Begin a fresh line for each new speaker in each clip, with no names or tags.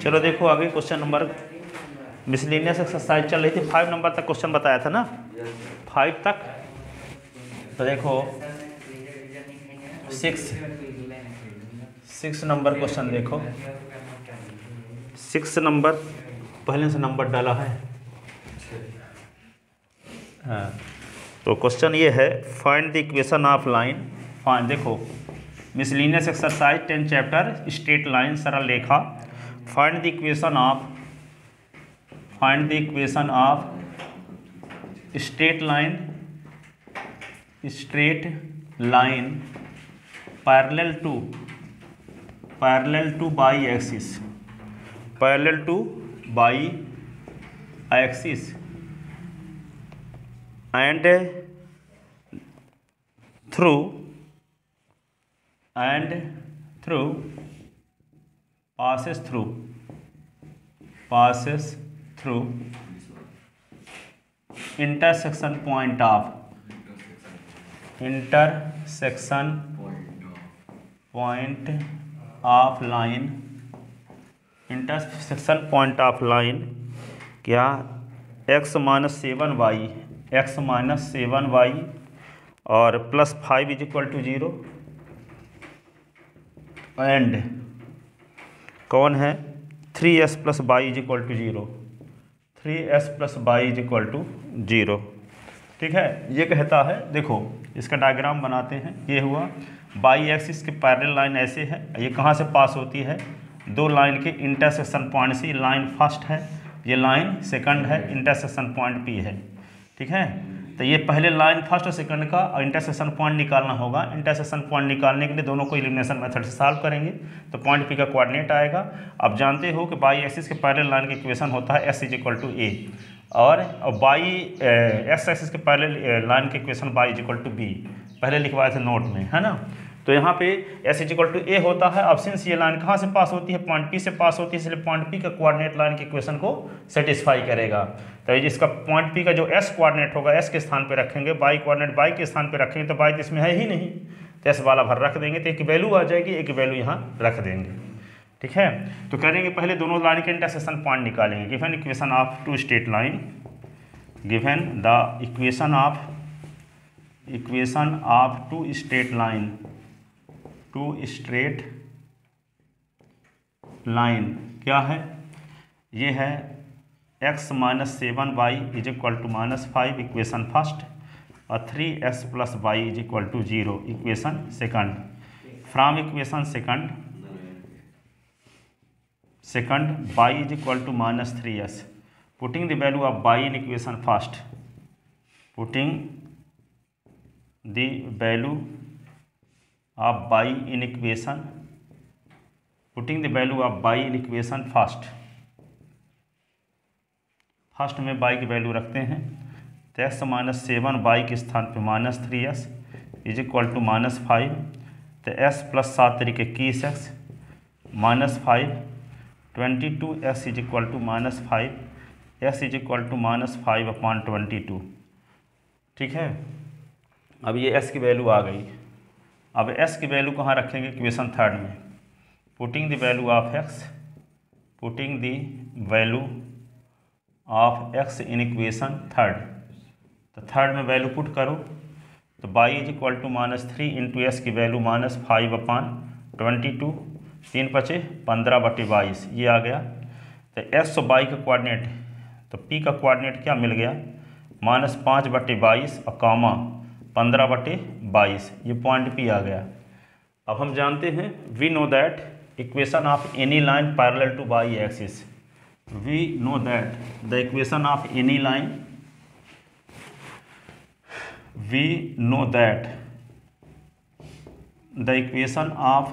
चलो देखो आगे क्वेश्चन नंबर मिसलेनियस एक्सरसाइज चल रही थी, 5 नंबर तक क्वेश्चन बताया था ना, 5 तक। तो देखो 6 नंबर क्वेश्चन देखो, 6 नंबर पहले से नंबर डाला है। हाँ, तो क्वेश्चन ये है, find the equation of line. Find, देखो miscellaneous exercise 10 chapter, straight line सरल रेखा। Find the equation of straight line parallel to y axis and through passes through intersection point of line क्या x-7y और +5 = 0 and कौन है 3s + y = 0, 3s + y = 0। ठीक है, ये कहता है, देखो इसका डायग्राम बनाते हैं। ये हुआ बाई एक्सिस के पैरेलल लाइन ऐसे है, ये कहाँ से पास होती है, दो लाइन के इंटरसेक्शन पॉइंट से। लाइन फर्स्ट है, ये लाइन सेकंड है, इंटरसेक्शन पॉइंट P है। ठीक है, तो ये पहले लाइन फर्स्ट और सेकंड का इंटरसेक्शन पॉइंट निकालना होगा। इंटरसेक्शन पॉइंट निकालने के लिए दोनों को एलिमिनेशन मेथड से सॉल्व करेंगे, तो पॉइंट P का कोऑर्डिनेट आएगा। आप जानते हो कि बाई एक्सिस के पैरेलल लाइन का इक्वेशन होता है S = A, और बाई एक्स एक्सिस के पैरेलल लाइन के इक्वेशन y = B, पहले लिखवाए थे नोट में, है ना। तो यहाँ पे S = A होता है। अब सिंस ये लाइन कहाँ से पास होती है, पॉइंट P से पास होती है, इसलिए पॉइंट P का कोऑर्डिनेट लाइन के इक्वेशन को सेटिस्फाई करेगा। तो इसका पॉइंट P का जो S कोऑर्डिनेट होगा S के स्थान पे रखेंगे, y कोऑर्डिनेट y के स्थान पे रखेंगे, तो y तो इसमें है ही नहीं, तो S वाला भर रख देंगे, तो एक वैल्यू आ जाएगी, एक वैल्यू यहाँ रख देंगे। ठीक है, तो करेंगे पहले दोनों लाइन के इंटरसेक्शन पॉइंट निकालेंगे। Given equation of two straight line, given the equation of two straight line क्या है, ये है x-7y = -5 इक्वेशन फर्स्ट, और 3s + y = 0 equation second. From equation second y = -3s, putting the value of y in equation first, putting the value of y in equation first में y की value रखते हैं, तो x-7y के स्थान पे -3s = -5, तो s + 7 तरीके 21x -5, 22s = -5, s = -5/22। ठीक है, अब ये s की वैल्यू आ गई। अब s की वैल्यू कहाँ रखेंगे, इक्वेशन थर्ड में। Putting the value of x in equation third, तो थर्ड में वैल्यू पुट करो, तो y = -3 इंटू s की वैल्यू -5/22, 3 × 5 = 15/22, ये आ गया। तो s और y का कोऑर्डिनेट, तो p का कोऑर्डिनेट क्या मिल गया, -5/22 और कामा 15/22, ये पॉइंट P आ गया। अब हम जानते हैं, we know that equation of any line parallel to y axis, we know that the equation of any line, we know that the equation of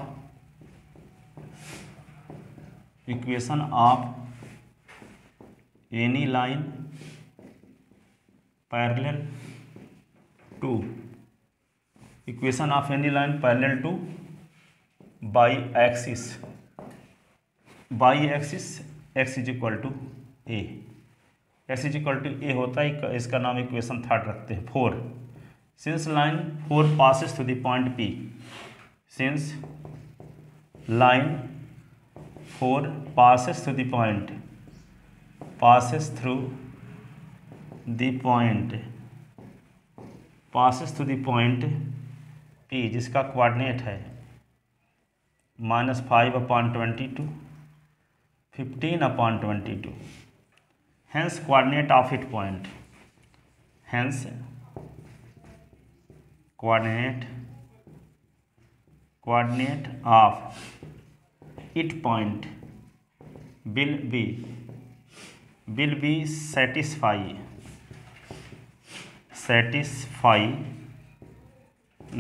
any line parallel to, equation of any line parallel to y axis x = A, x = A होता है, इसका नाम equation third रखते हैं। 4, since line 4 passes through the point P, since line 4 passes through the point, passes through the point P जिसका coordinate है -5/22, 15/22, hence coordinate of it point, hence coordinate of it point will be satisfy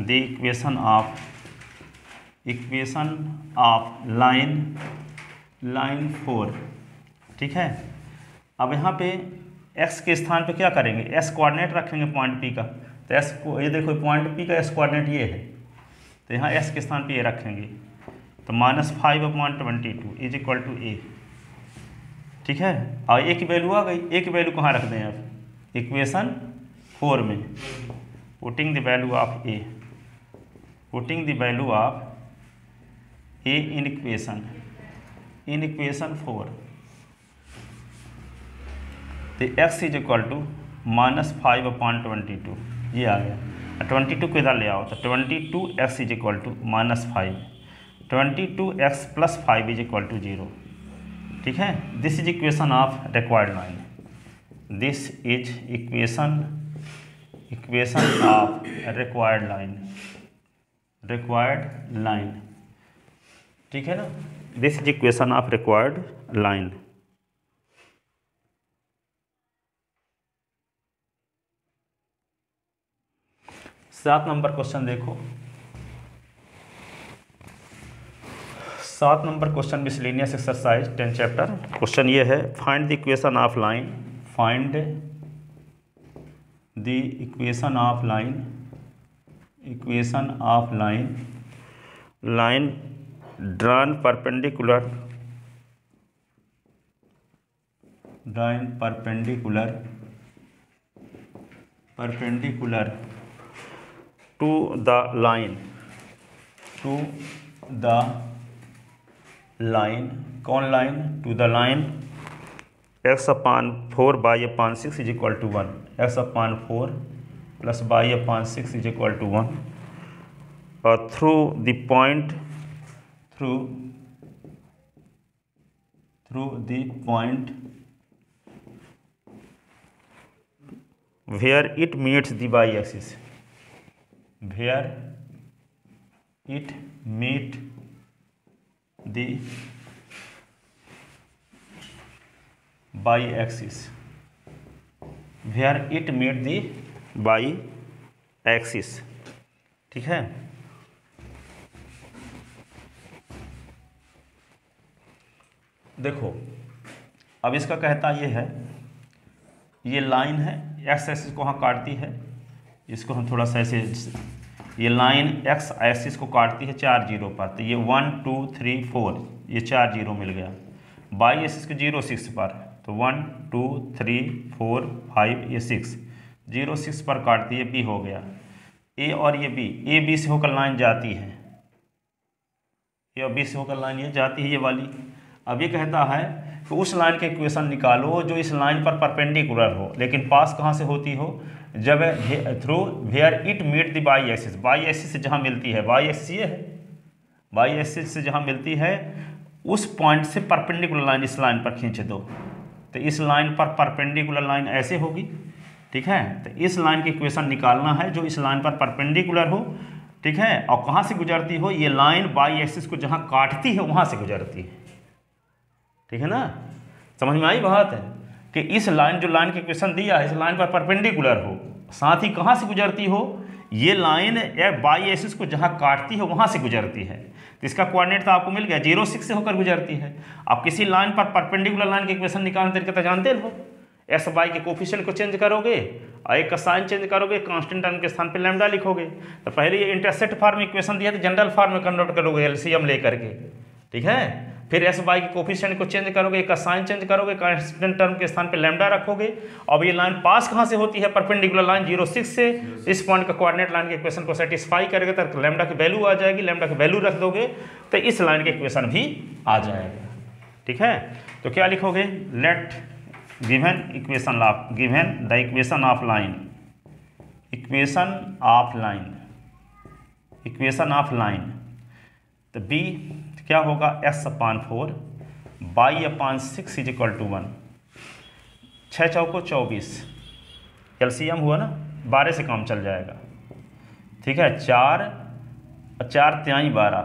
the equation of line 4। ठीक है, अब यहाँ पे x के स्थान पे क्या करेंगे, s कोऑर्डिनेट रखेंगे पॉइंट P का, तो s को ये देखो पॉइंट P का s कोऑर्डिनेट ये है, तो यहाँ s के स्थान पे ये रखेंगे, तो -5/22 इज इक्वल टू a। ठीक है, और a की वैल्यू आ गई, a की वैल्यू कहाँ रख दें अब, इक्वेशन 4 में, putting the value of a in equation 4, तो x इज इक्वल टू -5/22 ये आ गया, 22 को इधर ले आओ, तो 22x is equal to -5, 22x + 5 is equal to 0। ठीक है, this is equation of required line, this is equation of required line. ठीक है ना, this is equation of required line. सात नंबर क्वेश्चन देखो, 7 number question miscellaneous exercise 10 chapter. Question ये है, find the equation of line, find the equation of line drawn perpendicular to the line, कौन line, to the line x/4 y/6 is equal to 1, x/4 + y/6 is equal to 1, और through the point where it meets the y-axis, where it meet the y-axis, where it meet the y-axis। ठीक है, देखो अब इसका कहता ये है, ये लाइन है, एक्स एक्सिस को वहाँ काटती है, इसको हम थोड़ा सा ऐसे, ये लाइन एक्स एक्सिस को काटती है 4 जीरो पर, तो ये 1 2 3 4 ये 4 जीरो मिल गया, बाई एक्सिस के 0 6 पर, तो 1 2 3 4 5 ये 6 0 6 पर काटती है, बी हो गया, ए और ये बी, ए बी से होकर लाइन जाती है, ए और बी से होकर लाइन ये जाती है, ये वाली। अब ये कहता है कि उस लाइन के इक्वेशन निकालो जो इस लाइन पर परपेंडिकुलर हो, लेकिन पास कहाँ से होती हो, जब through where it meet the y axis, y axis से जहाँ मिलती है, बाई एक्सिस ये है, बाई एक्सिस से जहाँ मिलती है उस पॉइंट से परपेंडिकुलर लाइन इस लाइन पर खींच दो, तो इस लाइन पर परपेंडिकुलर लाइन ऐसे होगी। ठीक है, तो इस लाइन की इक्वेशन निकालना है जो इस लाइन पर परपेंडिकुलर हो। ठीक है, और कहाँ से गुजरती हो, ये लाइन बाई एक्सिस को जहाँ काटती है वहाँ से गुजरती है। ठीक है ना, समझ में आई बात है कि इस लाइन, जो लाइन की इक्वेशन दिया है, इस लाइन पर परपेंडिकुलर हो, साथ ही कहाँ से गुजरती हो, ये लाइन बाई एक्सिस को जहाँ काटती है वहाँ से गुजरती है, तो इसका कोऑर्डिनेट तो आपको मिल गया, 0 6 से होकर गुजरती है। आप किसी लाइन पर परपेंडिकुलर लाइन की इक्वेशन निकालने तरीके तो जानते हो, एस बाई के कोफिशिएंट को चेंज करोगे और एक का साइन चेंज करोगे, कांस्टेंट टर्म के स्थान पे लैम्डा लिखोगे, तो पहले ये इंटरसेप्ट फॉर्म में इक्वेशन दिया तो जनरल फॉर्म में कन्वर्ट करोगे एलसीएम लेकर के। ठीक है, फिर एस बाई के कोफिशिएंट को चेंज करोगे, एक का साइन चेंज करोगे, कांस्टेंट टर्म के स्थान पे लैम्डा रखोगे। अब ये लाइन पास कहाँ से होती है, परपेंडिकुलर लाइन 0 6 से, इस पॉइंट का कोऑर्डिनेट लाइन के इक्वेशन को सेटिस्फाई करेगा तो लैम्डा की वैल्यू आ जाएगी, लैम्डा की वैल्यू रख दोगे तो इस लाइन के इक्वेशन भी आ जाएगा। ठीक है, तो क्या लिखोगे, let given equation of, given the equation of line, equation of line, equation of line, तो बी क्या होगा, s/4 y/6 is equal to 1, 6 चौको 24, एलसीएम हुआ ना, 12 से काम चल जाएगा, ठीक है, 4 3 12,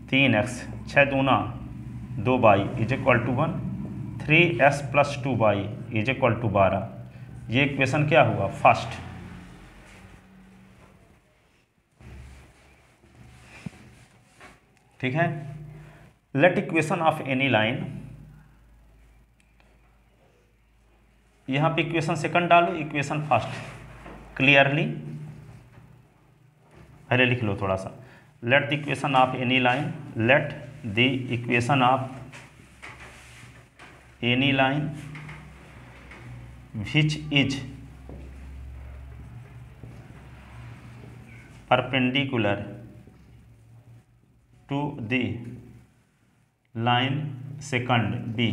3x, 6 दूना 2y is equal to 1, 3s + 2y is equal to 12, ये इक्वेशन क्या हुआ, फर्स्ट। ठीक है, let equation of any line, यहां पे इक्वेशन सेकंड डालो, इक्वेशन फर्स्ट, क्लियरली पहले लिख लो थोड़ा सा, let the equation of any line, let the equation of any line which is perpendicular to the line second B,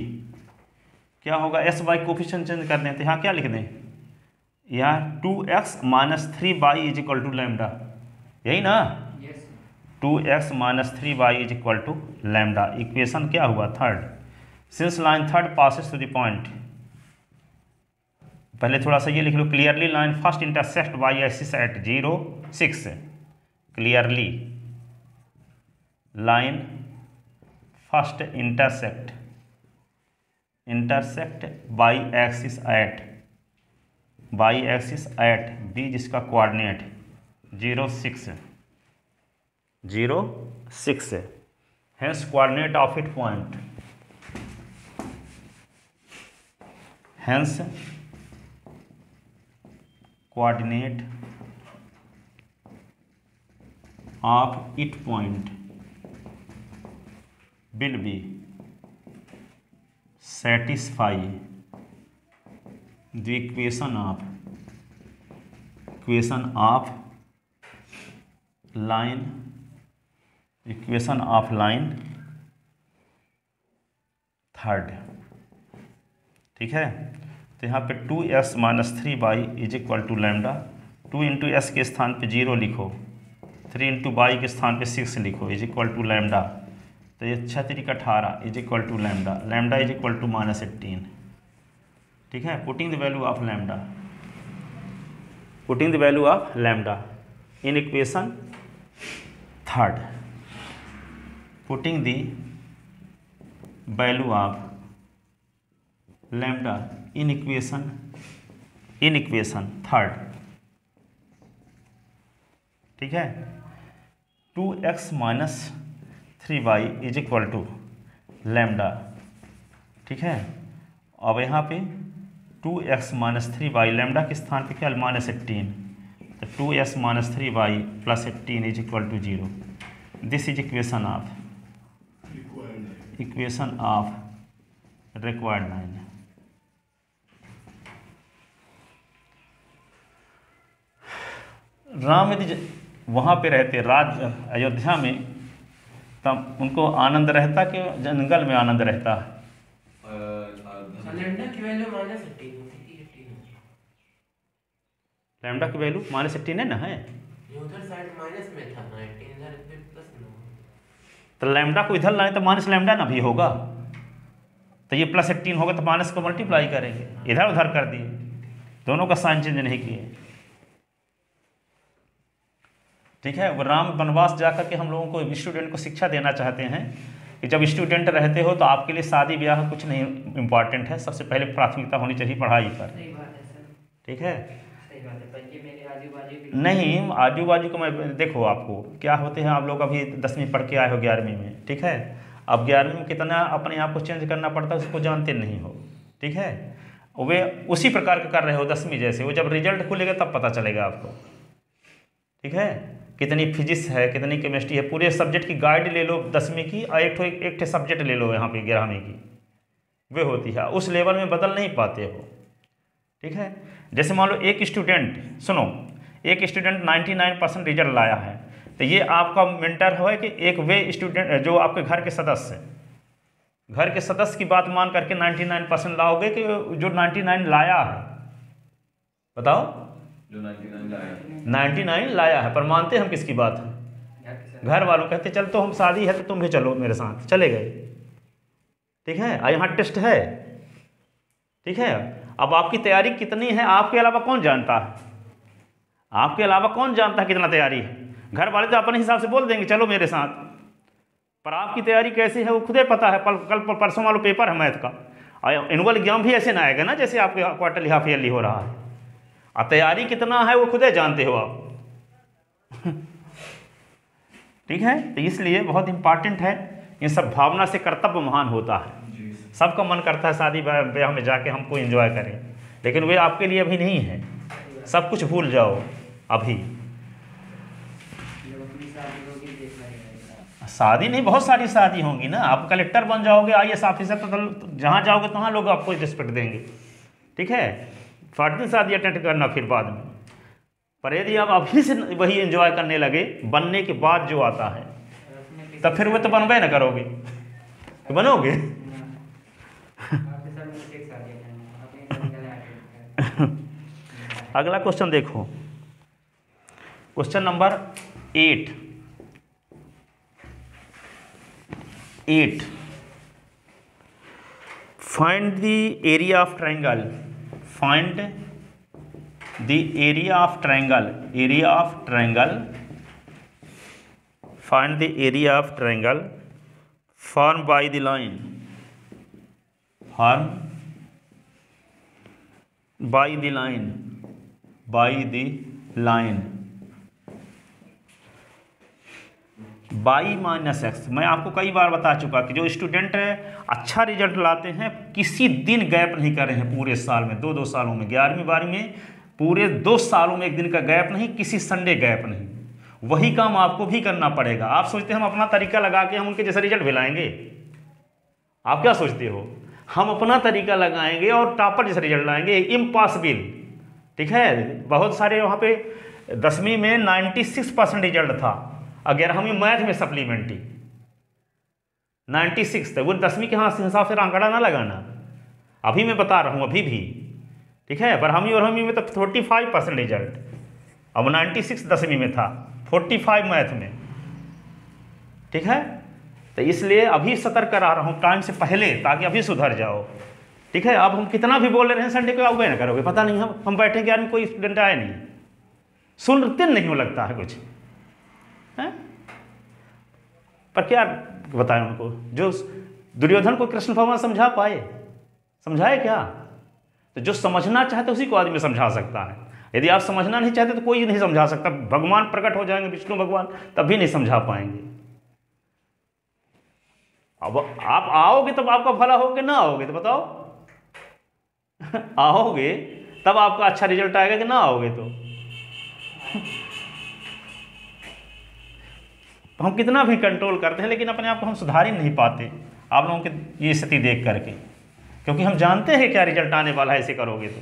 क्या होगा, एस वाई कोफिशिएंट चेंज कर दें तो यहाँ क्या लिख दें, यहाँ 2x - 3y is equal to lambda, यही ना, 2x - 3y is equal to lambda, equation क्या हुआ, third. Since line third passes to the point, पहले थोड़ा सा ये लिख लो, clearly line first intersect y axis at 0 6, clearly line first intersect y axis at b, जिसका कोऑर्डिनेट 0 6 है, hence coordinate of it point, hence coordinate of it point will be satisfy the equation of line third. ठीक है, तो यहाँ पे 2s - 3y is equal to lambda, 2 × s के स्थान पे 0 लिखो, 3 × y के स्थान पे 6 लिखो, इज इक्वल टू लैम्डा, तो ये 6 3 18 is equal to lambda, lambda is equal to -18। ठीक है, putting the value of lambda, in equation third, putting the value of lambda in equation third. ठीक है, 2x - 3y is equal to lambda. ठीक है, अब यहाँ पे 2x - 3y लैम्डा के स्थान पे क्या, -18, तो 2s - 3y + 18 is equal to 0। This is equation of required line. Ram यदि वहाँ पे रहते अयोध्या में, तब उनको आनंद रहता कि जंगल में आनंद रहता।
लैम्डा की वैल्यू -18 होती है,
लैम्डा की वैल्यू -18 है ना, है
उधर साइड माइनस में था ना 18, इधर प्लस में होगा,
तो लैम्डा को इधर लाए तो माइनस लैम्डा ना भी होगा, तो ये +18 होगा तो माइनस को मल्टीप्लाई करेंगे, इधर उधर कर दिए, दोनों का साइन चेंज नहीं किए। ठीक है, वो राम वनवास जाकर के हम लोगों को, स्टूडेंट को शिक्षा देना चाहते हैं कि जब स्टूडेंट रहते हो तो आपके लिए शादी ब्याह कुछ नहीं इम्पॉर्टेंट है, सबसे पहले प्राथमिकता होनी चाहिए पढ़ाई पर।
सही बात है सर,
ठीक है,
सही बात है, पर ये मेरे आजू बाजू भी
नहीं आजू बाजू को मैं देखो, आपको क्या होते हैं, आप लोग अभी 10वीं पढ़ के आए हो 11वीं में। ठीक है, अब 11वीं में कितना अपने आप को चेंज करना पड़ता है उसको जानते नहीं हो। ठीक है, वे उसी प्रकार का कर रहे हो 10वीं जैसे, वो जब रिजल्ट खुलेगा तब पता चलेगा आपको। ठीक है, कितनी फिजिक्स है, कितनी केमिस्ट्री है, पूरे सब्जेक्ट की गाइड ले लो 10वीं की, और एक सब्जेक्ट ले लो यहाँ पे 11वीं की, वे होती है, उस लेवल में बदल नहीं पाते हो। ठीक है, जैसे मान लो एक स्टूडेंट 99% रिजल्ट लाया है, तो ये आपका मेंटर है कि एक वे स्टूडेंट जो आपके घर के सदस्य, घर के सदस्य की बात मान करके 99% लाओगे कि जो 99 लाया है? बताओ।
जो 99 लाया
99 लाया है, पर मानते हम किसकी बात है? घर वालों कहते चल तो हम शादी है तो तुम भी चलो मेरे साथ, चले गए। ठीक है, और यहाँ टेस्ट है। ठीक है, अब आपकी तैयारी कितनी है आपके अलावा कौन जानता है? आपके अलावा कौन जानता है कितना तैयारी है? घर वाले तो अपने हिसाब से बोल देंगे चलो मेरे साथ, पर आपकी तैयारी कैसी है वो खुदे पता है। कल परसों वाला पेपर है मैथ का, और एनुअल एग्जाम भी ऐसे ना आएगा ना जैसे आपके क्वार्टरली हाफ ईयरली हो रहा है। और तैयारी कितना है वो खुदे जानते हो आप। ठीक है, तो इसलिए बहुत इंपॉर्टेंट है, इन सब भावना से कर्तव्य महान होता है। सबका मन करता है शादी ब्याह में जाके हमको एंजॉय करें, लेकिन वे आपके लिए अभी नहीं है। सब कुछ भूल जाओ अभी। शादी नहीं, बहुत सारी शादी होंगी ना। आप कलेक्टर बन जाओगे, IAS ऑफिसर, तो जहाँ जाओगे तहाँ लोग आपको रिस्पेक्ट देंगे। ठीक है, फर्स्ट शादी अटेंड करना फिर बाद में। पर यदि आप अभी से वही एंजॉय करने लगे, बनने के बाद जो आता है, तब फिर वो तो बनबे ना करोगे, तो बनोगे। अगला क्वेश्चन देखो, question number 8। Find the area of triangle. Find the area of triangle. Area of triangle. Find the area of triangle form by the line. Form by the line. Bye the line. By minus x. मैं आपको कई बार बता चुका कि जो student अच्छा result लाते हैं किसी दिन गैप नहीं कर रहे हैं पूरे साल में, 2-2 सालों में, 11वीं 12वीं में पूरे 2 सालों में एक दिन का गैप नहीं, किसी संडे गैप नहीं। वही काम आपको भी करना पड़ेगा। आप सोचते हैं हम अपना तरीका लगा के हम उनके जैसा रिजल्ट भी लाएंगे? आप क्या सोचते हो? हम अपना तरीका लगाएंगे और टॉपर जैसा रिजल्ट लाएंगे? इम्पॉसिबल। ठीक है, बहुत सारे वहाँ पे 10वीं में 96% रिजल्ट था, 11वीं मैथ में सप्लीमेंट्री 96 था। वो 10वीं के हिसाब से आंकड़ा ना लगाना, अभी मैं बता रहा हूँ अभी भी। ठीक है, 12वीं और 12वीं में तो 45% रिजल्ट, अब 96 10वीं में था, 45 मैथ में। ठीक है, तो इसलिए अभी सतर्क करा रहा हूँ टाइम से पहले, ताकि अभी सुधर जाओ। ठीक है, अब हम कितना भी बोल रहे हैं संडे को आओगे ना करोगे, पता नहीं। हम बैठे यार कोई स्टूडेंट आया नहीं, सुनते नहीं हो लगता है कुछ है? पर क्या बताएं उनको? जो दुर्योधन को कृष्ण भगवान समझा पाए, समझाए क्या? तो जो समझना चाहते उसी को आदमी समझा सकता है। यदि आप समझना नहीं चाहते तो कोई नहीं समझा सकता। भगवान प्रकट हो जाएंगे, विष्णु भगवान, तब भी नहीं समझा पाएंगे। अब आप आओगे तब आपका भला होगे, ना आओगे तो बताओ। आओगे तब आपका अच्छा रिजल्ट आएगा कि ना आओगे तो। हम कितना भी कंट्रोल करते हैं लेकिन अपने आप को हम सुधार ही नहीं पाते आप लोगों की ये स्थिति देख करके, क्योंकि हम जानते हैं क्या रिजल्ट आने वाला है ऐसे करोगे तो।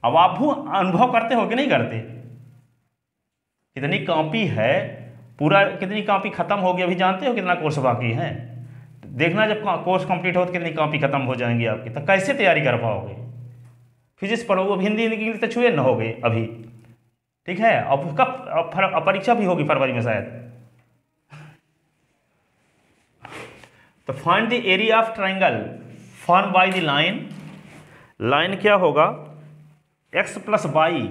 अब आप भी अनुभव करते हो कि नहीं करते? कितनी कॉपी है, पूरा कितनी कॉपी खत्म हो गई, अभी जानते हो कितना कोर्स बाकी है? देखना जब कोर्स कंप्लीट हो तो कितनी कॉपी खत्म हो जाएंगी आपकी, तो कैसे तैयारी कर पाओगे? फिजिक्स पढ़ोगे, हिंदी इंग्लिश तो छुए न होगे अभी। ठीक है, अब कब परीक्षा भी होगी फरवरी में शायद। तो find the area of triangle form by the line. Line क्या होगा? x plus y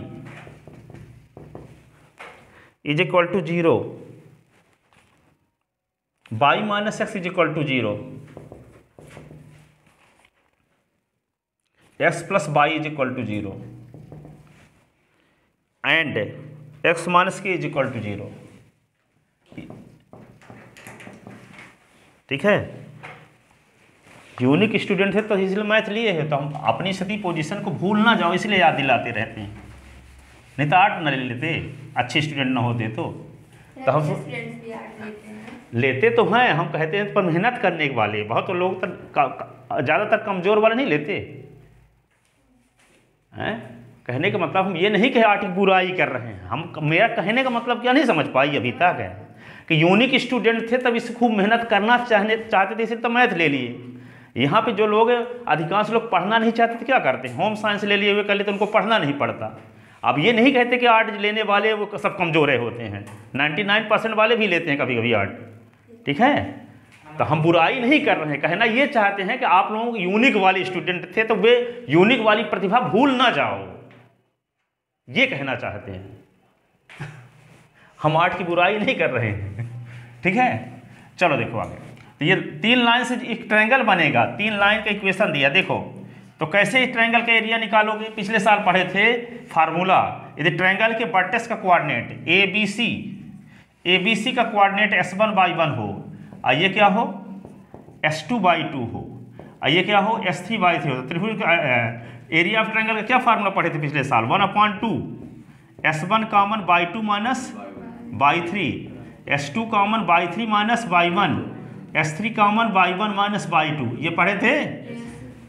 is equal to 0, y minus x is equal to 0, x plus y is equal to 0 and x minus k is equal to 0। ठीक है, unique student है तो इसलिए math लिए है, तो हम अपनी सती पोजीशन को भूल ना जाओ इसलिए याद दिलाते रहते हैं, नहीं तो 8 न ले लेते, अच्छे स्टूडेंट ना होते तो हम लेते तो हैं। हम कहते हैं पर मेहनत करने वाले बहुत लोग ज़्यादातर कमज़ोर वाले नहीं लेते हैं। कहने का मतलब हम ये नहीं कि 8 की बुराई कर रहे हैं, हम मेरा कहने का मतलब क्या नहीं समझ पाई अभी तक है कि यूनिक स्टूडेंट थे तब इसे खूब मेहनत करना चाहते थे, इसलिए तो मैथ ले लिए। यहाँ पे जो लोग अधिकांश लोग पढ़ना नहीं चाहते थे क्या करते हैं, होम साइंस ले लिए हुए कर लेते, उनको पढ़ना नहीं पड़ता। अब ये नहीं कहते कि आर्ट लेने वाले वो सब कमज़ोर होते हैं, 99% वाले भी लेते हैं कभी कभी आर्ट, ठीक है। तो हम बुराई नहीं कर रहे हैं, कहना ये चाहते हैं कि आप लोग यूनिक वाले स्टूडेंट थे तो वे यूनिक वाली प्रतिभा भूल ना जाओ, ये कहना चाहते हैं। हम आर्ट की बुराई नहीं कर रहे हैं, ठीक है। चलो देखो आगे, तो ये 3 लाइन से एक ट्रायंगल बनेगा, 3 लाइन का इक्वेशन दिया। देखो तो कैसे इस ट्रायंगल का एरिया निकालोगे, पिछले साल पढ़े थे फार्मूला। यदि ट्रायंगल के वर्टेक्स का कोऑर्डिनेट ABC का कोऑर्डिनेट S1/1 हो, आइए क्या हो S2/2 हो, आइए क्या हो S3/3 हो। त्रिभुज का एरिया ऑफ ट्रायंगल का क्या फार्मूला पढ़े थे पिछले साल, 1/2 S1 common y 2 minus y 3, S2 common y 3 minus y 1, S3 common by 1 minus by 2, ये पढ़े थे,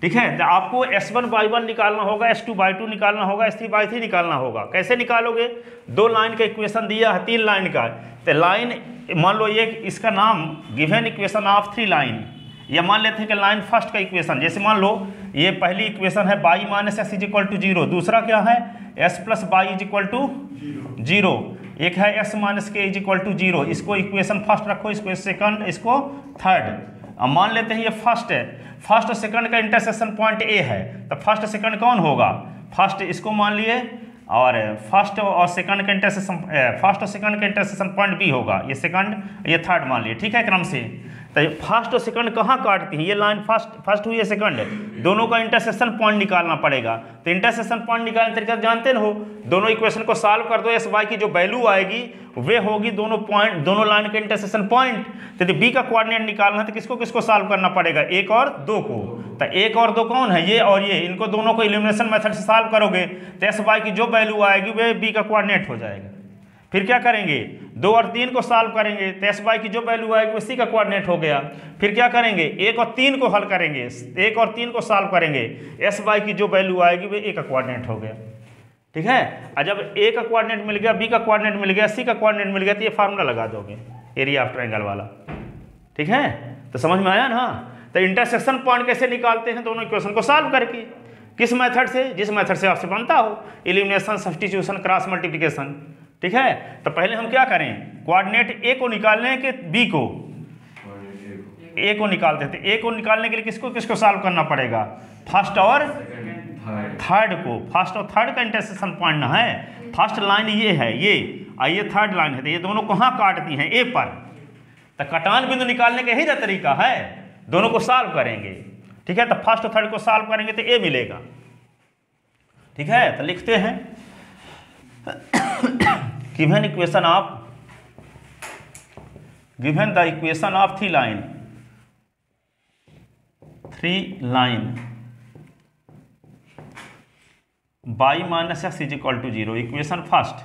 ठीक है। तो आपको S1/1 निकालना होगा, S2/2 निकालना होगा, S3/3 निकालना होगा। कैसे निकालोगे, 2 लाइन का इक्वेशन दिया है, 3 लाइन का। तो लाइन मान लो ये इसका नाम गिवन इक्वेशन ऑफ 3 लाइन, या मान लेते हैं कि लाइन फर्स्ट का इक्वेशन। जैसे मान लो ये पहली इक्वेशन है y minus x is equal to 0, दूसरा क्या है s plus y is equal to 0, एक है s minus k is equal to 0। इसको इक्वेशन फर्स्ट रखो, इसको सेकंड, इसको थर्ड। अब मान लेते हैं ये फर्स्ट है, फर्स्ट और सेकंड का इंटरसेक्शन पॉइंट ए है, तो फर्स्ट सेकंड कौन होगा, फर्स्ट इसको मान लिए, और फर्स्ट और सेकंड का इंटरसेक्शन पॉइंट बी होगा, ये सेकंड, ये थर्ड मान लिए, ठीक है क्रम से। तो फर्स्ट और सेकंड कहाँ काटती हैं, ये लाइन फर्स्ट हुई है सेकंड, दोनों का इंटरसेक्शन पॉइंट निकालना पड़ेगा। तो इंटरसेक्शन पॉइंट निकालने तरीका जानते हो, दोनों इक्वेशन को सॉल्व कर दो, एस वाई की जो वैल्यू आएगी वे होगी दोनों लाइन के इंटरसेक्शन पॉइंट। तो बी का कोऑर्डिनेट निकालना है तो किसको किसको सॉल्व करना पड़ेगा, 1 और 2 को। तो 1 और 2 कौन है, ये और ये, इनको दोनों को एलिमिनेशन मेथड से सॉल्व करोगे तो एस वाई की जो वैल्यू आएगी वे बी का कोऑर्डिनेट हो जाएगा। फिर क्या करेंगे, 2 और 3 को सॉल्व करेंगे तो एस वाई की जो वैल्यू आएगी वो सी का कोऑर्डिनेट हो गया। फिर क्या करेंगे, 1 और 3 को हल करेंगे, 1 और 3 को सॉल्व करेंगे, एस वाई की जो वैल्यू आएगी वो ए का कोऑर्डिनेट हो गया, ठीक है। और जब ए का कोऑर्डिनेट मिल गया, बी का कोऑर्डिनेट मिल गया, सी का कोऑर्डिनेट मिल गया, तो ये फार्मूला लगा दोगे एरिया ऑफ ट्रायंगल वाला, ठीक है। तो समझ में आया ना। तो इंटरसेक्शन पॉइंट कैसे निकालते हैं, दोनों इक्वेशन को सॉल्व करके, किस मेथड से, जिस मेथड से आपसे बनता हो, एलिमिनेशन, सब्स्टिट्यूशन, क्रॉस मल्टीप्लिकेशन, ठीक है। तो पहले हम क्या करें, कोऑर्डिनेट ए को निकालने के बी को, ए को निकालते थे, ए को निकालने के लिए किसको किसको सॉल्व करना पड़ेगा, फर्स्ट और थर्ड को। फर्स्ट और थर्ड का इंटरसेक्शन पॉइंट ना है, फर्स्ट लाइन ये है, ये थर्ड लाइन है, तो ये दोनों कहाँ काटती हैं, ए पर। तो कटान बिंदु निकालने का यही ना तरीका है, दोनों को सॉल्व करेंगे, ठीक है। तो फर्स्ट और थर्ड को सॉल्व करेंगे तो ए मिलेगा, ठीक है। तो लिखते हैं given equation of given the equation of 3 line y minus x is equal to 0, equation first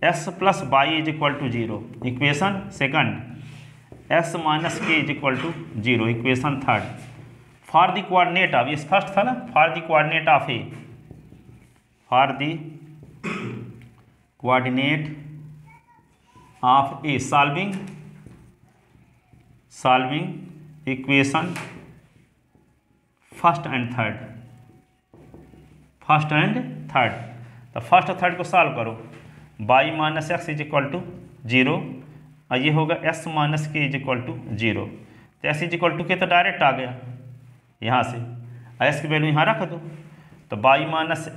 s plus y is equal to 0, equation second s minus k is equal to 0, equation third for the coordinate of, ये first था ना, for the coordinate of a, for the coordinate of a, solving equation first and third. तो first और third को solve करो, y minus x is equal to 0, और ये होगा s minus k is equal to 0। तो s इज इक्वल टू के तो डायरेक्ट आ गया यहाँ से, s की वैल्यू यहाँ रख दो, तो y minus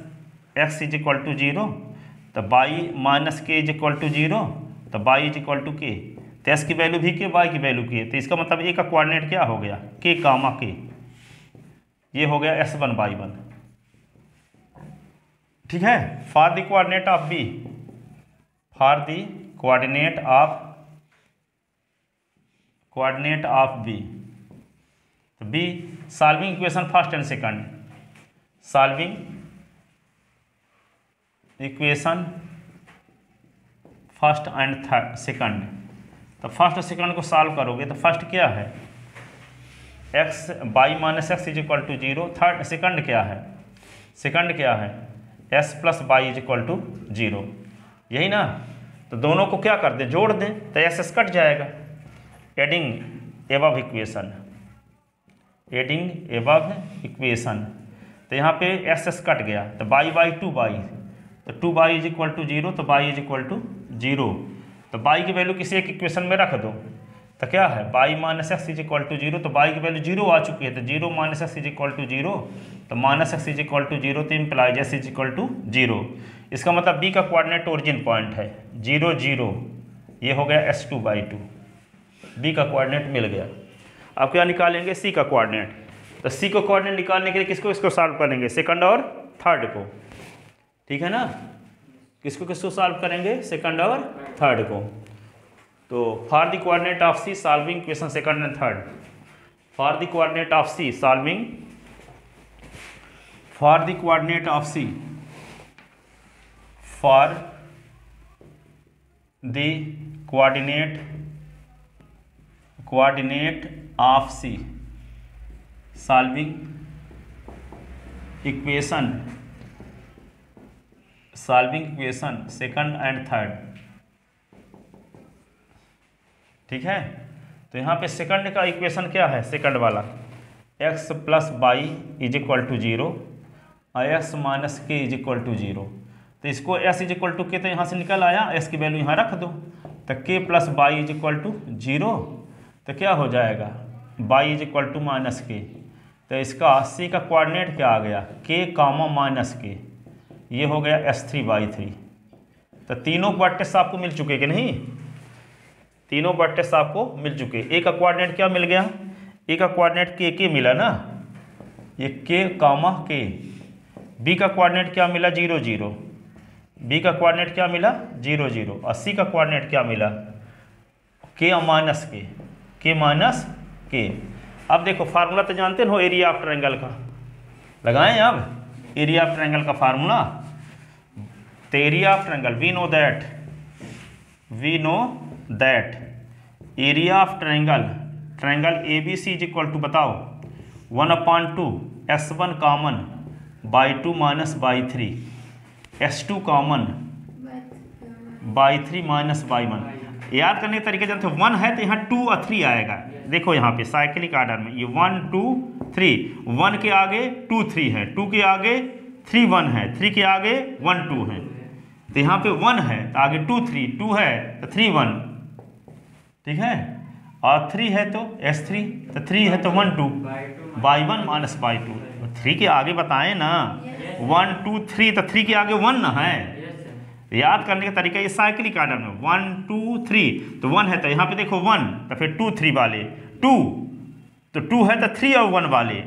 x is equal to 0, तो y minus k is equal to 0, तो y इज इक्वल टू के, तो s की वैल्यू भी के, y की वैल्यू के, तो इसका मतलब a का कोऑर्डिनेट क्या हो गया, k कामा के, ये हो गया S1/1, ठीक है। For the coordinate of b, for the coordinate of b, तो b solving equation first and second, solving equation first and second. तो फर्स्ट और सेकंड को सॉल्व करोगे तो फर्स्ट क्या है, x y minus x is equal to 0, third second क्या है, सेकंड क्या है s plus y is equal to 0, यही ना। तो दोनों को क्या कर दें, जोड़ दें, तो एस एस कट जाएगा। Adding above equation, adding above equation, तो यहाँ पे एस एस कट गया, तो बाई बाई टू बाई, तो two y is equal to zero, तो y is equal to zero. तो बाई की वैल्यू किसी एक इक्वेशन में रख दो, तो क्या है y minus x is equal to zero, तो बाई की वैल्यू जीरो आ चुकी है, तो zero minus x is equal to zero, तो minus x is equal to zero, तो implies s is equal to zero. इसका मतलब बी का कोऑर्डिनेट ओरिजिन पॉइंट है 0 0, ये हो गया S2/2, बी का कोऑर्डिनेट मिल गया। अब क्या निकालेंगे, सी का कोऑर्डिनेट। तो सी को कोऑर्डिनेट निकालने के लिए किसको इसको सॉल्व करेंगे, सेकंड और थर्ड को, ठीक है ना। किसको सॉल्व करेंगे, सेकंड और थर्ड को। तो for the coordinate of c solving equation second and third, for the coordinate of c solving, for the coordinate of c, for the coordinate of c solving equation second and third, ठीक है। तो यहाँ पे second का equation क्या है, second वाला x plus y is equal to zero और x minus k is equal to zero. तो इसको s इज इक्वल टू के, तो यहाँ से निकल आया, s की वैल्यू यहाँ रख दो, तो k plus y is equal to zero, तो क्या हो जाएगा y is equal to minus k. तो इसका सी का कोऑर्डिनेट क्या आ गया, k कामा माइनस के, ये हो गया S3/3। तो तीनों वर्टेक्स आपको मिल चुके कि नहीं, तीनों वर्टेक्स आपको मिल चुके। ए का कोऑर्डिनेट क्या मिल गया, ए का कोऑर्डिनेट के मिला ना, ये के कामा के। बी का कोऑर्डिनेट क्या मिला, 0 0, बी का कोऑर्डिनेट क्या मिला 0 0, और सी का कोऑर्डिनेट क्या मिला के माइनस के माइनस के। अब देखो फार्मूला तो जानते हो एरिया ऑफ ट्रायंगल का, लगाएं अब एरिया ऑफ ट्रायंगल का फार्मूला। तो area of triangle we know that area of triangle A B C is equal to, बताओ 1/2 S1 common y 2 minus y 3, S2 common y 3 minus y 1। याद करने के तरीके जानते हो, 1 है तो यहाँ 2 और 3 आएगा। देखो यहाँ पे साइक्लिक आर्डर में ये 1 2 3, 1 के आगे 2 3 है, 2 के आगे 3 1 है, 3 के आगे 1 2 है। तो यहाँ पे 1 है तो आगे 2 3, 2 है तो 3 1, ठीक है, और 3 है तो S3, तो 3 है तो 1 2 बाई 1 माइनस बाई 2। 3 के आगे बताएं ना, 1 2 3, तो 3 के आगे 1 ना है। याद करने का तरीका ये साइक्लिक आर्डर में 1 2 3, तो 1 है तो यहाँ पे देखो 1, तो फिर 2 3 वाले 2, तो 2 है तो 3 और 1 वाले,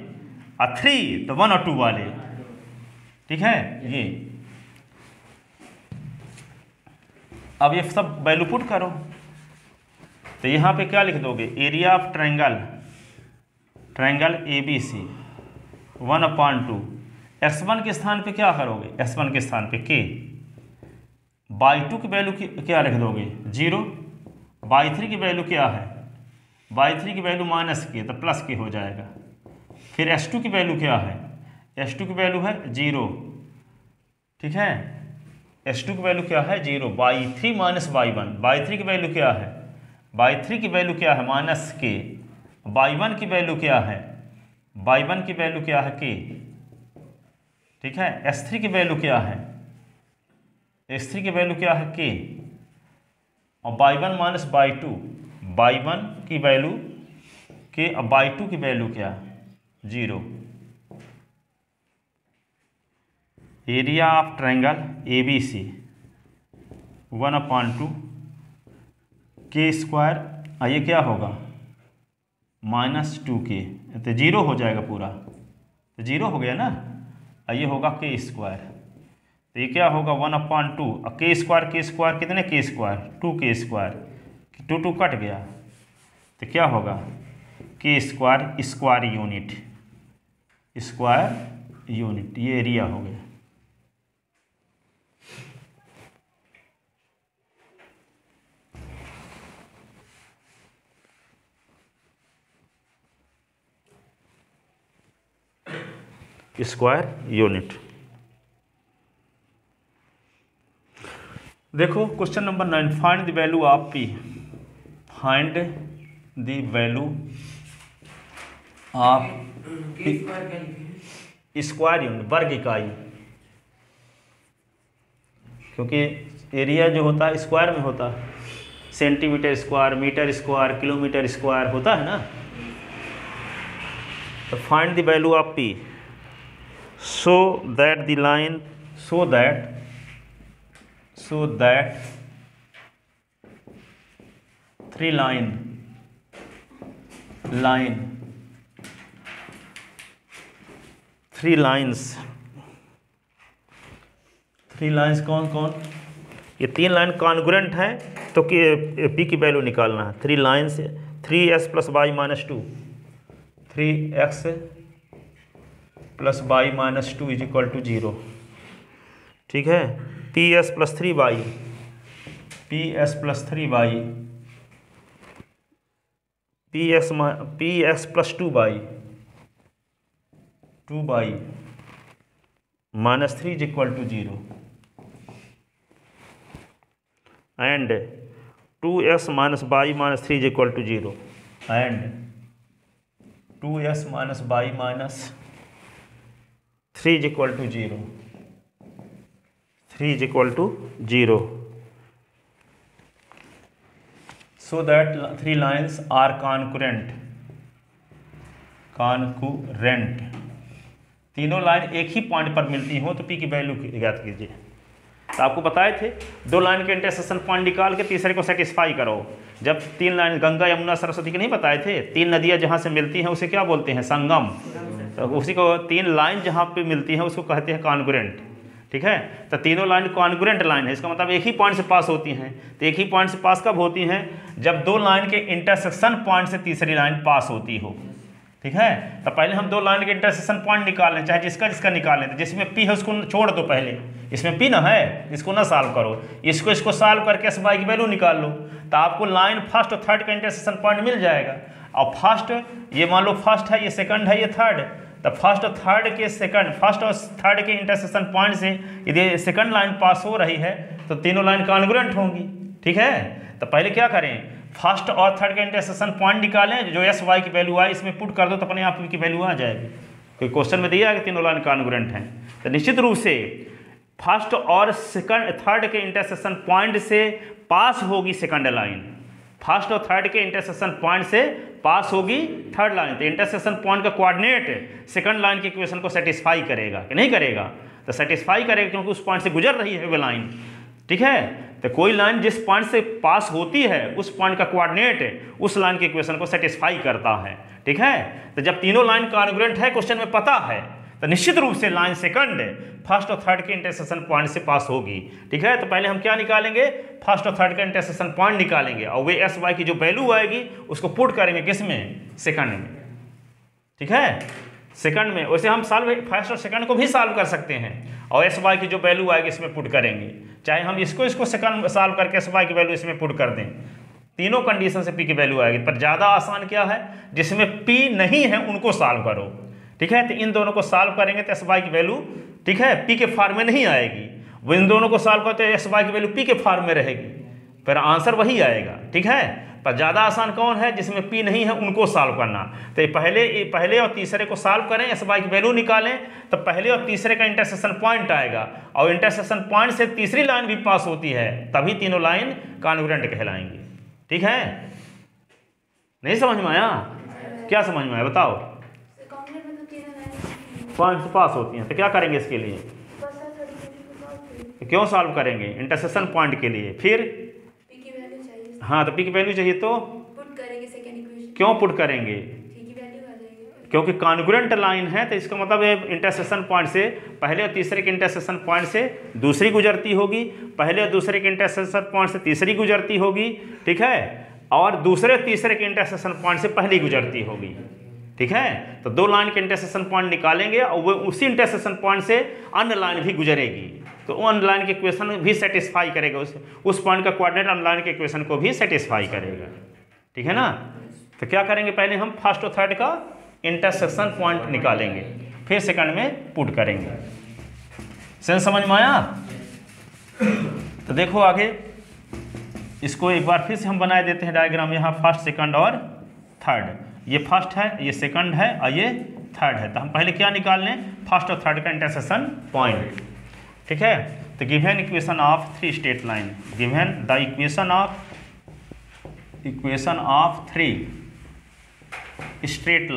और 3 तो 1 और 2 वाले, ठीक है। ये अब ये सब वैल्यू पुट करो, तो यहाँ पे क्या लिख दोगे, area of triangle A B C 1/2, S1 के स्थान पे क्या करोगे, S1 के स्थान पे k, बाई 2 की वैल्यू क्या लिख दोगे 0, बाई 3 की वैल्यू क्या है, बाई 3 की वैल्यू माइनस के, तो प्लस के हो जाएगा। फिर S2 की वैल्यू क्या है, S2 की वैल्यू है 0, ठीक है, S2 की वैल्यू क्या है 0, बाई 3 माइनस बाई 1, बाई 3 की वैल्यू क्या है, बाई 3 की वैल्यू क्या है माइनस के, बाई 1 की वैल्यू क्या है, बाई 1 की वैल्यू क्या है के, ठीक है। S3 की वैल्यू क्या है, S3 की वैल्यू क्या है के, और बाई 1 माइनस बाई 2, बाई 1 की वैल्यू के, और बाई 2 की वैल्यू क्या 0। Area of triangle A B C 1/2 के स्क्वायर, ये क्या होगा -2k, तो 0 हो जाएगा पूरा, तो 0 हो गया ना, ये होगा के स्क्वायर, तो ये क्या होगा 1/2, और के स्क्वायर कितने के स्क्वायर 2k स्क्वायर, 2 2 कट गया, तो क्या होगा के स्क्वायर यूनिट, ये एरिया हो गया। Square unit. देखो question number 9, find the value of p, find the value of
k square क्या लिखे?
स्क्वायर यूनिट, वर्ग इकाई, क्योंकि एरिया जो होता है स्क्वायर में होता है, centimetre square, metre square, kilometre square होता है ना। तो find the value of p so that the line, so that three line three lines कौन कौन, ये 3 लाइन कॉन्ग्रुएंट है, तो पी की वैल्यू निकालना है। 3 lines, 3s plus y minus 2, 3x plus y minus 2 is equal to 0, ठीक है। ps plus 3y, ps plus 3y, px plus 2y, 2y minus 3 is equal to 0, and 2s minus y minus 3 is equal to 0, and 2s minus y minus 3 is equal to 0, 3 is equal to 0, so that 3 lines are concurrent, तीनों line एक ही point पर मिलती हो तो P की value ज्ञात कीजिए। तो आपको बताए थे 2 लाइन के इंटरसेक्शन पॉइंट निकाल के तीसरे को सेटिस्फाई करो। जब 3 लाइन, गंगा यमुना सरस्वती के नहीं बताए थे, 3 नदियाँ जहाँ से मिलती हैं उसे क्या बोलते हैं, संगम। तो उसी को 3 लाइन जहाँ पे मिलती हैं उसको कहते हैं कॉन्ग्रुएंट, ठीक है। तो तीनों लाइन कॉन्ग्रुएंट लाइन है, इसका मतलब एक ही पॉइंट से पास होती हैं। तो एक ही पॉइंट से पास कब होती हैं, जब 2 लाइन के इंटरसेक्शन पॉइंट से तीसरी लाइन पास होती हो, ठीक है। तो पहले हम 2 लाइन के इंटरसेक्शन पॉइंट निकाल लें, चाहे जिसका निकाल लें। तो जिसमें पी है उसको छोड़ दो, पहले इसमें पी ना है, इसको ना सॉल्व करो, इसको सॉल्व करके एस वाई की वैल्यू निकाल लो, तो आपको लाइन फर्स्ट और थर्ड का इंटरसेक्शन पॉइंट मिल जाएगा। और फर्स्ट, ये मान लो फर्स्ट है, ये सेकंड है, ये थर्ड, तो फर्स्ट और थर्ड के इंटरसेक्शन पॉइंट से यदि सेकंड लाइन पास हो रही है तो तीनों लाइन कॉन्ग्रुएंट होंगी, ठीक है। तो पहले क्या करें, फर्स्ट और थर्ड का इंटरसेक्शन पॉइंट निकालें, जो एस वाई की वैल्यू आए इसमें पुट कर दो तो अपने आप की वैल्यू आ जाएगी। कोई क्वेश्चन में दिया है कि तीनों लाइन कॉन्ग्रुएंट हैं, तो निश्चित रूप से फर्स्ट और थर्ड के इंटरसेक्शन पॉइंट से पास होगी सेकंड लाइन, फर्स्ट और थर्ड के इंटरसेक्शन पॉइंट से पास होगी थर्ड लाइन। तो इंटरसेक्शन पॉइंट का कोऑर्डिनेट सेकंड लाइन के इक्वेशन को सेटिस्फाई करेगा कि नहीं करेगा, तो सेटिस्फाई करेगा क्योंकि उस पॉइंट से गुजर रही है वो लाइन, ठीक है। तो कोई लाइन जिस पॉइंट से पास होती है उस पॉइंट का कोऑर्डिनेट उस लाइन के इक्वेशन को सेटिस्फाई करता है, ठीक है। तो जब तीनों लाइन कॉन्ग्रुएंट है, क्वेश्चन में पता है, तो निश्चित रूप से लाइन सेकंड फर्स्ट और थर्ड के इंटरसेक्शन पॉइंट से पास होगी, ठीक है। तो पहले हम क्या निकालेंगे, फर्स्ट और थर्ड का इंटरसेक्शन पॉइंट निकालेंगे और वे एस वाई की जो वैल्यू आएगी उसको पुट करेंगे किसमें, सेकंड में, ठीक है, सेकंड में। वैसे हम सॉल्व फर्स्ट और सेकंड को भी सॉल्व कर सकते हैं और एस वाई की जो वैल्यू आएगी इसमें पुट करेंगे, चाहे हम इसको सेकंड सॉल्व करके एस वाई की वैल्यू इसमें पुट कर दें, तीनों कंडीशन से पी की वैल्यू आएगी। पर ज़्यादा आसान क्या है, जिसमें पी नहीं है उनको सॉल्व करो, ठीक है। तो इन दोनों को सॉल्व करेंगे तो एस वाई की वैल्यू, ठीक है, पी के फॉर्म में नहीं आएगी। वो इन दोनों को सॉल्व करते एस वाई की वैल्यू पी के फॉर्म में रहेगी, फिर आंसर वही आएगा, ठीक है। पर ज़्यादा आसान कौन है, जिसमें पी नहीं है उनको सॉल्व करना। तो पहले और तीसरे को सॉल्व करें, एस वाई की वैल्यू निकालें, तो पहले और तीसरे का इंटरसेक्शन पॉइंट आएगा और इंटरसेक्शन पॉइंट से तीसरी लाइन भी पास होती है, तभी तीनों लाइन कॉन्ग्रुएंट कहलाएंगी, ठीक है। नहीं समझ में आया, क्या समझ में आया बताओ। पॉइंट से पास होती हैं, तो क्या करेंगे इसके लिए, क्यों सॉल्व करेंगे, इंटरसेक्शन पॉइंट के लिए। फिर
पी की वैल्यू चाहिए,
हाँ, तो पी की वैल्यू चाहिए तो
पुट करेंगे सेकंड इक्वेशन,
क्यों पुट करेंगे,
पी की वैल्यू आ जाएगी,
क्योंकि कॉन्ग्रुएंट लाइन है, तो इसका मतलब है इंटरसेक्शन पॉइंट से पहले और तीसरे के इंटरसेक्शन पॉइंट से दूसरी गुजरती होगी, पहले और दूसरे के इंटरसेक्शन पॉइंट से तीसरी गुजरती होगी, ठीक है, और दूसरे तीसरे के इंटरसेक्शन पॉइंट से पहली गुजरती होगी, ठीक है। तो 2 लाइन के इंटरसेक्शन पॉइंट निकालेंगे और वो उसी इंटरसेक्शन पॉइंट से अन्य लाइन भी गुजरेगी, तो अन्य लाइन के इक्वेशन भी सेटिस्फाई करेगा, उस पॉइंट का कोऑर्डिनेट अन्य लाइन के इक्वेशन को भी सेटिस्फाई करेगा, ठीक है ना। तो क्या करेंगे, पहले हम फर्स्ट और थर्ड का इंटरसेक्शन पॉइंट निकालेंगे, फिर सेकंड में पुट करेंगे। सेंस समझ में आया। तो देखो आगे इसको एक बार फिर से हम बनाए देते हैं डायग्राम। यहाँ फर्स्ट, सेकंड और थर्ड, ये फर्स्ट है, ये सेकंड है और ये थर्ड है। तो हम पहले क्या निकाल लें, फर्स्ट और थर्ड का इंटरसेक्शन पॉइंट। ठीक है, तो given equation of three straight line, given the equation of three straight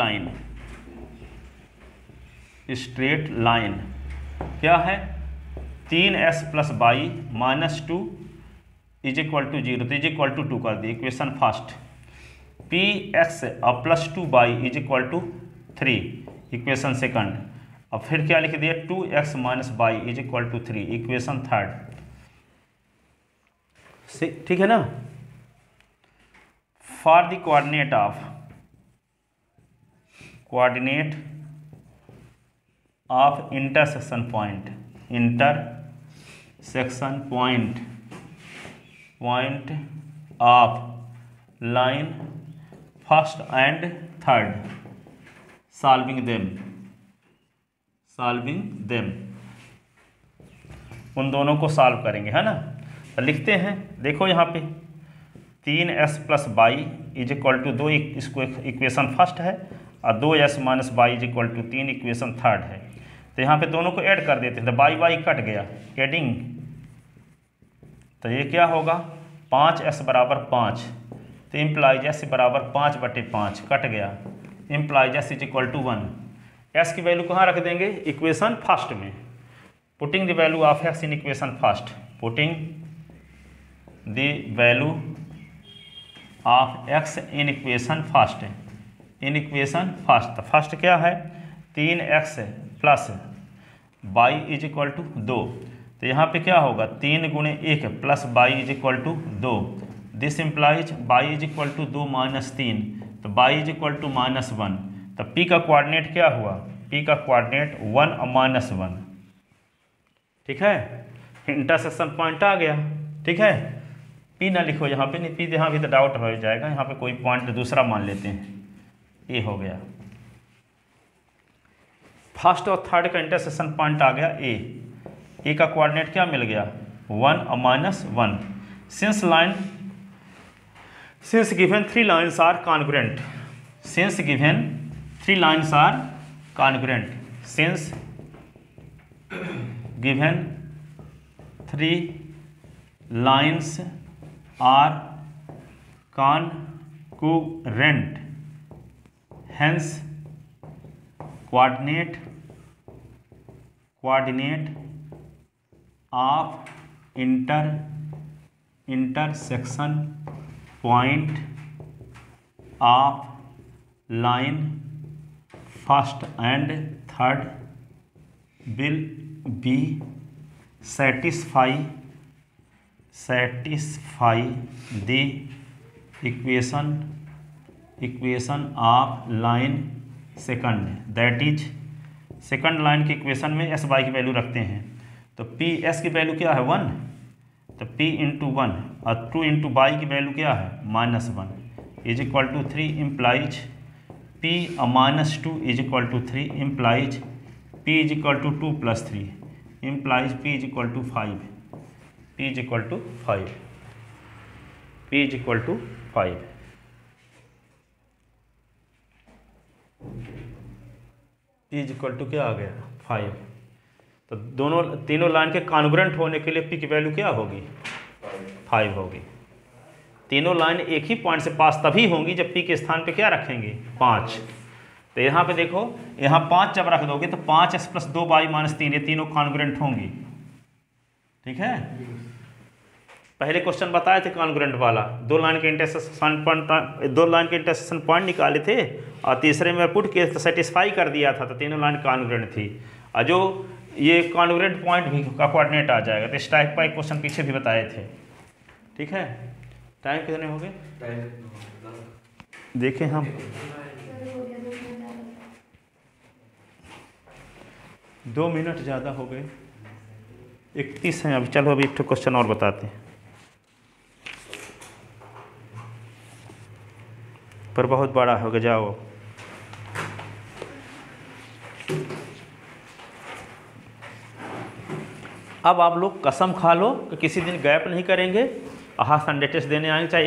line क्या है, 3s plus y minus 2 is equal to 0, तो इज इक्वल टू 2 कर दिए इक्वेशन फर्स्ट। पी एक्स और plus 2 y is equal to 3 equation second. अब फिर क्या लिख दिया, 2x minus y is equal to 3 equation third. ठीक है ना। For the coordinate of intersection point of line first and third, solving them, उन दोनों को सॉल्व करेंगे, है ना। तो लिखते हैं, देखो यहाँ पे 3s plus y is equal to 2, इसको इक्वेशन फर्स्ट है, और 2s minus y is equal to 3 equation third है। तो यहाँ पे दोनों को ऐड कर देते हैं, तो बाई कट गया, एडिंग, तो ये क्या होगा 5s बराबर 5, तो इम्प्लाइज s बराबर 5/5 कट गया, implies s is equal to 1। s की वैल्यू कहाँ रख देंगे, इक्वेशन फर्स्ट में। Putting the value of x in equation first, putting the value of x in equation first, तो फर्स्ट क्या है 3x plus y is equal to 2, तो यहाँ पे क्या होगा 3 गुणे 1 plus y is equal to 2, this implies y is equal to 2 minus 3, तो बाई इज इक्वल टू -1। तो P का कोऑर्डिनेट क्या हुआ, P का कोऑर्डिनेट 1 और -1। ठीक है, इंटरसेक्शन पॉइंट आ गया। ठीक है, P ना लिखो यहाँ पे, नहीं P यहाँ भी तो डाउट हो जाएगा, यहाँ पे कोई पॉइंट दूसरा मान लेते हैं, ये हो गया। फर्स्ट और थर्ड का इंटरसेक्शन पॉइंट आ गया ए का कोऑर्डिनेट क्या मिल गया 1 और -1। Since given 3 lines are congruent, since given 3 lines are congruent, since given 3 lines are congruent, hence coordinate of intersection point of line first and third will be satisfy the equation of line second, that is second line के equation में s by की value रखते हैं, तो P s की value क्या है 1, तो P इंटू 1 और 2 इंटू बाई की वैल्यू क्या है -1 is equal to 3 implies P और -2 is equal to 3 implies P is equal to 2 + 3 implies P is equal to 5, P is equal to 5, P is equal to 5। Is equal to क्या आ गया 5। तो तीनों line के congruent होने के लिए P की वैल्यू क्या होगी 5 होगी। तीनों लाइन एक ही पॉइंट से पास तभी होंगी जब P के स्थान पे क्या रखेंगे 5। तो यहाँ पे देखो, यहाँ 5 जब रख दोगे तो 5s प्लस 2 बाई -3, ये तीनों कॉन्ग्रुएंट होंगी। ठीक है, पहले क्वेश्चन बताए थे कॉन्ग्रुएंट वाला, 2 लाइन के इंटरसेक्शन पॉइंट निकाले थे और तीसरे में पुट के सेटिस्फाई कर दिया था, तो तीनों लाइन कॉन्ग्रुएंट थी। और जो ये कॉन्ग्रुएंट पॉइंट भी का कोऑर्डिनेट आ जाएगा। तो इस टाइप का एक क्वेश्चन पीछे भी बताए थे। ठीक है, टाइम कितने हो गए देखें हम, 2 मिनट ज़्यादा हो गए, 31 हैं अभी। चलो अभी एक क्वेश्चन और बताते हैं, पर बहुत बड़ा हो गया। जाओ अब आप लोग कसम खा लो कि किसी दिन गैप नहीं करेंगे, हाँ संडे टेस्ट देने आएंगे, चाहे